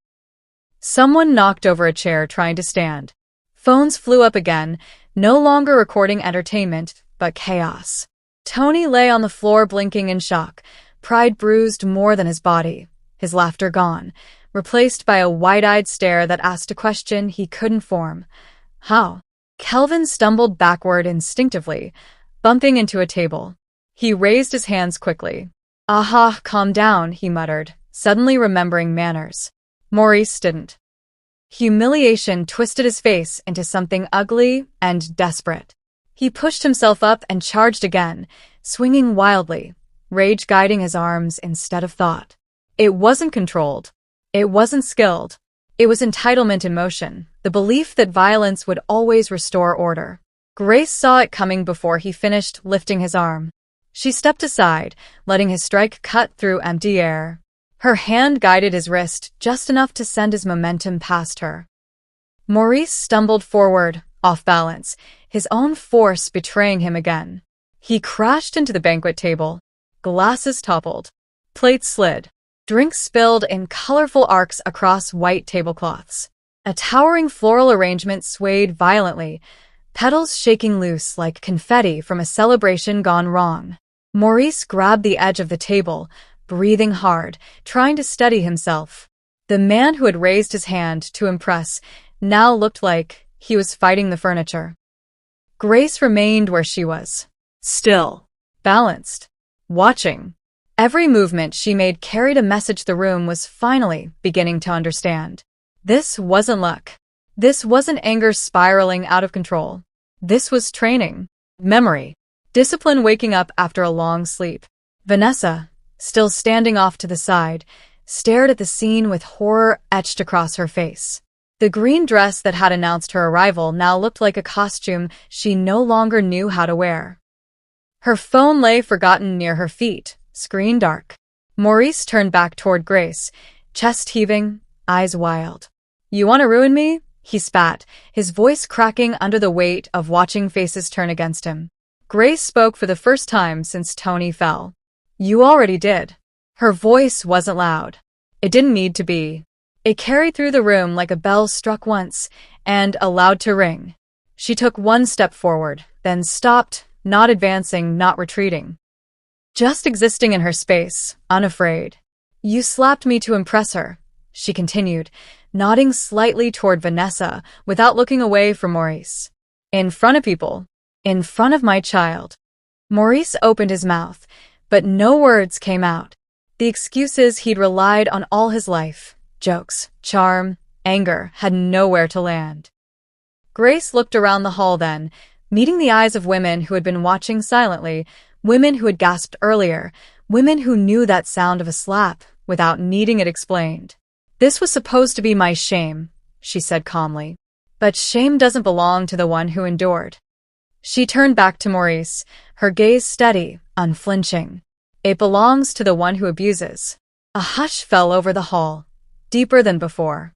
Someone knocked over a chair trying to stand. Phones flew up again, no longer recording entertainment, but chaos. Tony lay on the floor blinking in shock, pride bruised more than his body, his laughter gone, replaced by a wide-eyed stare that asked a question he couldn't form. How? Kelvin stumbled backward instinctively, bumping into a table. He raised his hands quickly. "Aha, calm down," he muttered, suddenly remembering manners. Maurice didn't. Humiliation twisted his face into something ugly and desperate. He pushed himself up and charged again, swinging wildly, rage guiding his arms instead of thought. It wasn't controlled. It wasn't skilled. It was entitlement in motion, the belief that violence would always restore order. Grace saw it coming before he finished lifting his arm. She stepped aside, letting his strike cut through empty air. Her hand guided his wrist just enough to send his momentum past her. Maurice stumbled forward, off balance, his own force betraying him again. He crashed into the banquet table. Glasses toppled. Plates slid. Drinks spilled in colorful arcs across white tablecloths. A towering floral arrangement swayed violently, petals shaking loose like confetti from a celebration gone wrong. Maurice grabbed the edge of the table, breathing hard, trying to steady himself. The man who had raised his hand to impress now looked like he was fighting the furniture. Grace remained where she was, Still. balanced, watching. Every movement she made carried a message the room was finally beginning to understand. This wasn't luck. This wasn't anger spiraling out of control. This was training, memory, discipline waking up after a long sleep. Vanessa, still standing off to the side, stared at the scene with horror etched across her face. The green dress that had announced her arrival now looked like a costume she no longer knew how to wear. Her phone lay forgotten near her feet, screen dark. Maurice turned back toward Grace, chest heaving, eyes wild. "You want to ruin me?" he spat, his voice cracking under the weight of watching faces turn against him. Grace spoke for the first time since Tony fell. "You already did." Her voice wasn't loud. It didn't need to be. It carried through the room like a bell struck once and allowed to ring. She took one step forward, then stopped, not advancing, not retreating. Just existing in her space, unafraid. "You slapped me to impress her," she continued, nodding slightly toward Vanessa without looking away from Maurice. "In front of people. In front of my child." Maurice opened his mouth, but no words came out. The excuses he'd relied on all his life, jokes, charm, anger, had nowhere to land. Grace looked around the hall then, meeting the eyes of women who had been watching silently, women who had gasped earlier, women who knew that sound of a slap without needing it explained. "This was supposed to be my shame," she said calmly. "But shame doesn't belong to the one who endured." She turned back to Maurice, her gaze steady, unflinching. "It belongs to the one who abuses." A hush fell over the hall, deeper than before.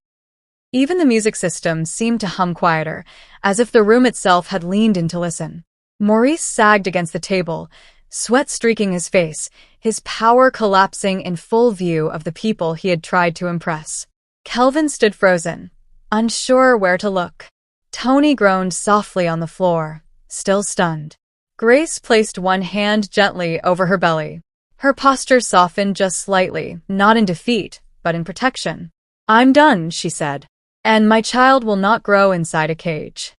Even the music system seemed to hum quieter, as if the room itself had leaned in to listen. Maurice sagged against the table, sweat streaking his face, his power collapsing in full view of the people he had tried to impress. Kelvin stood frozen, unsure where to look. Tony groaned softly on the floor, still stunned. Grace placed one hand gently over her belly. Her posture softened just slightly, not in defeat, but in protection. "I'm done," she said, "and my child will not grow inside a cage."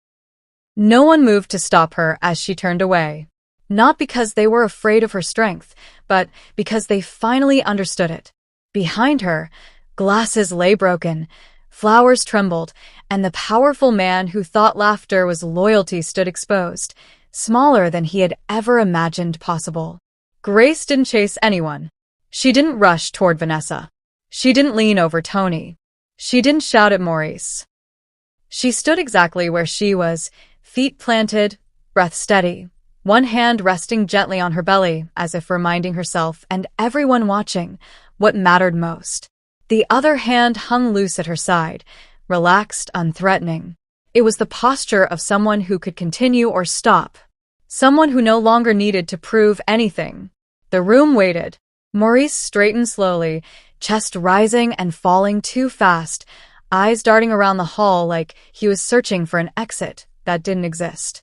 No one moved to stop her as she turned away. Not because they were afraid of her strength, but because they finally understood it. Behind her, glasses lay broken, flowers trembled, and the powerful man who thought laughter was loyalty stood exposed, smaller than he had ever imagined possible. Grace didn't chase anyone. She didn't rush toward Vanessa. She didn't lean over Tony. She didn't shout at Maurice. She stood exactly where she was, feet planted, breath steady, one hand resting gently on her belly as if reminding herself and everyone watching what mattered most. The other hand hung loose at her side, relaxed, unthreatening. It was the posture of someone who could continue or stop, someone who no longer needed to prove anything. The room waited. Maurice straightened slowly, chest rising and falling too fast, eyes darting around the hall like he was searching for an exit that didn't exist.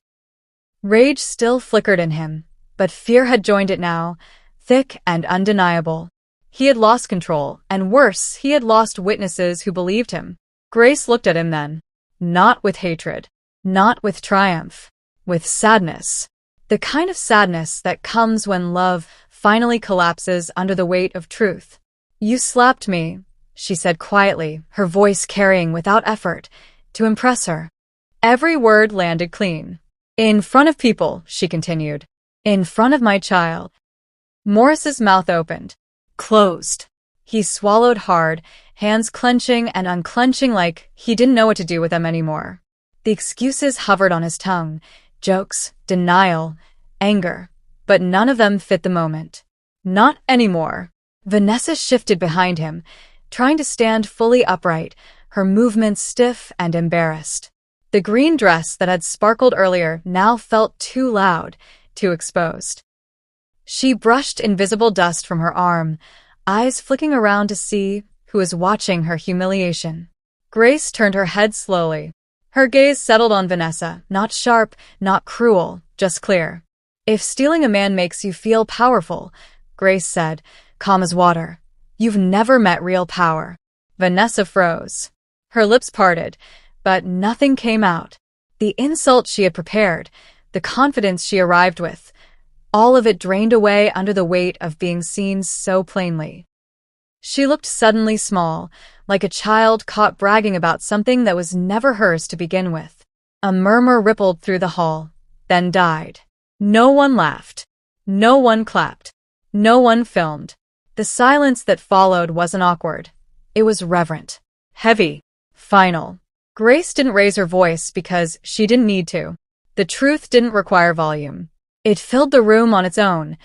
Rage still flickered in him, but fear had joined it now, thick and undeniable. He had lost control, and worse, he had lost witnesses who believed him. Grace looked at him then. Not with hatred, not with triumph, with sadness. The kind of sadness that comes when love finally collapses under the weight of truth. "You slapped me," she said quietly, her voice carrying without effort, to impress her. Every word landed clean. "In front of people," she continued. "In front of my child." Morris's mouth opened, closed. He swallowed hard, hands clenching and unclenching like he didn't know what to do with them anymore. The excuses hovered on his tongue, jokes, denial, anger, but none of them fit the moment. Not anymore. Vanessa shifted behind him, trying to stand fully upright, her movements stiff and embarrassed. The green dress that had sparkled earlier now felt too loud, too exposed. She brushed invisible dust from her arm, eyes flicking around to see who was watching her humiliation. Grace turned her head slowly. Her gaze settled on Vanessa, not sharp, not cruel, just clear. "If stealing a man makes you feel powerful," Grace said, calm as water, "you've never met real power." Vanessa froze. Her lips parted, but nothing came out. The insult she had prepared, the confidence she arrived with, all of it drained away under the weight of being seen so plainly. She looked suddenly small, like a child caught bragging about something that was never hers to begin with. A murmur rippled through the hall, then died. No one laughed. No one clapped. No one filmed. The silence that followed wasn't awkward. It was reverent, heavy, final. Grace didn't raise her voice because she didn't need to. The truth didn't require volume. It filled the room on its own,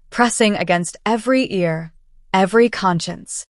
pressing against every ear, every conscience.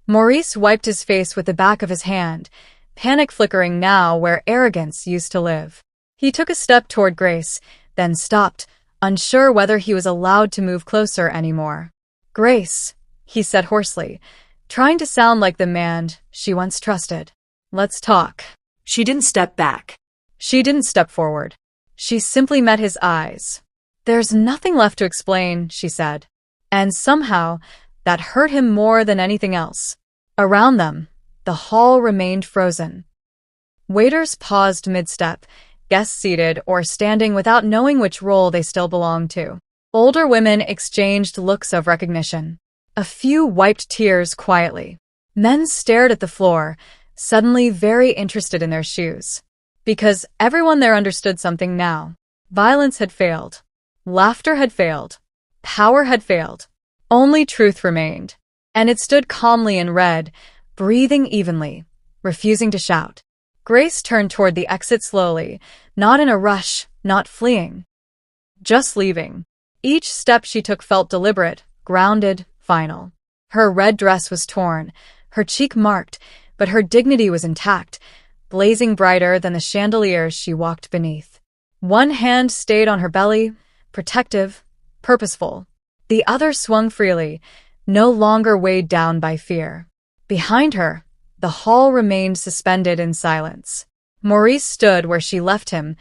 Maurice wiped his face with the back of his hand, panic flickering now where arrogance used to live. He took a step toward Grace, then stopped, unsure whether he was allowed to move closer anymore. "Grace," he said hoarsely, trying to sound like the man she once trusted. "Let's talk." She didn't step back. She didn't step forward. She simply met his eyes. "There's nothing left to explain," she said. And somehow, that hurt him more than anything else. Around them, the hall remained frozen. Waiters paused mid-step, guests seated or standing without knowing which role they still belonged to. Older women exchanged looks of recognition. A few wiped tears quietly. Men stared at the floor, suddenly very interested in their shoes. Because everyone there understood something now. Violence had failed. Laughter had failed. Power had failed. Only truth remained. And it stood calmly in red, breathing evenly, refusing to shout. Grace turned toward the exit slowly, not in a rush, not fleeing. Just leaving. Each step she took felt deliberate, grounded, final. Her red dress was torn, her cheek marked, but her dignity was intact, blazing brighter than the chandeliers she walked beneath. One hand stayed on her belly, protective, purposeful. The other swung freely, no longer weighed down by fear. Behind her, the hall remained suspended in silence. Maurice stood where she left him,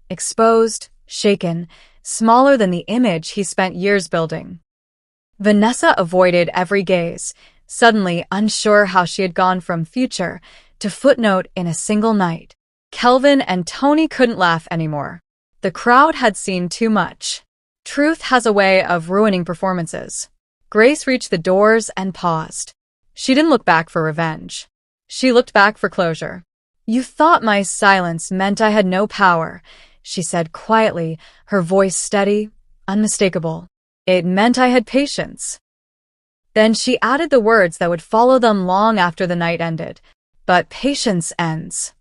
exposed, shaken, smaller than the image he spent years building. Vanessa avoided every gaze, suddenly unsure how she had gone from future to footnote in a single night. Kelvin and Tony couldn't laugh anymore. The crowd had seen too much. Truth has a way of ruining performances. Grace reached the doors and paused. She didn't look back for revenge. She looked back for closure. "You thought my silence meant I had no power," she said quietly, her voice steady, unmistakable. "It meant I had patience." Then she added the words that would follow them long after the night ended. "But patience ends."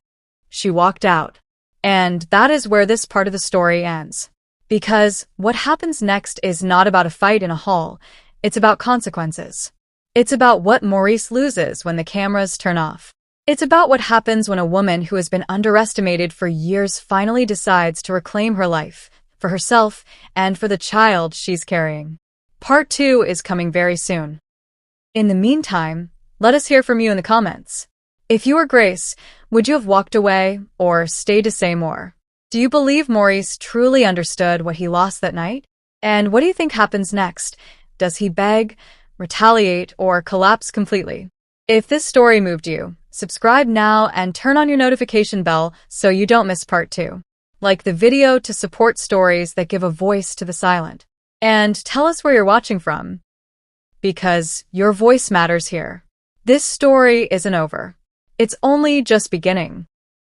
She walked out. And that is where this part of the story ends. Because what happens next is not about a fight in a hall, it's about consequences. It's about what Maurice loses when the cameras turn off. It's about what happens when a woman who has been underestimated for years finally decides to reclaim her life, for herself, and for the child she's carrying. Part 2 is coming very soon. In the meantime, let us hear from you in the comments. If you were Grace, would you have walked away or stayed to say more? Do you believe Maurice truly understood what he lost that night? And what do you think happens next? Does he beg, retaliate, or collapse completely? If this story moved you, subscribe now and turn on your notification bell so you don't miss part 2. Like the video to support stories that give a voice to the silent. And tell us where you're watching from. Because your voice matters here. This story isn't over. It's only just beginning.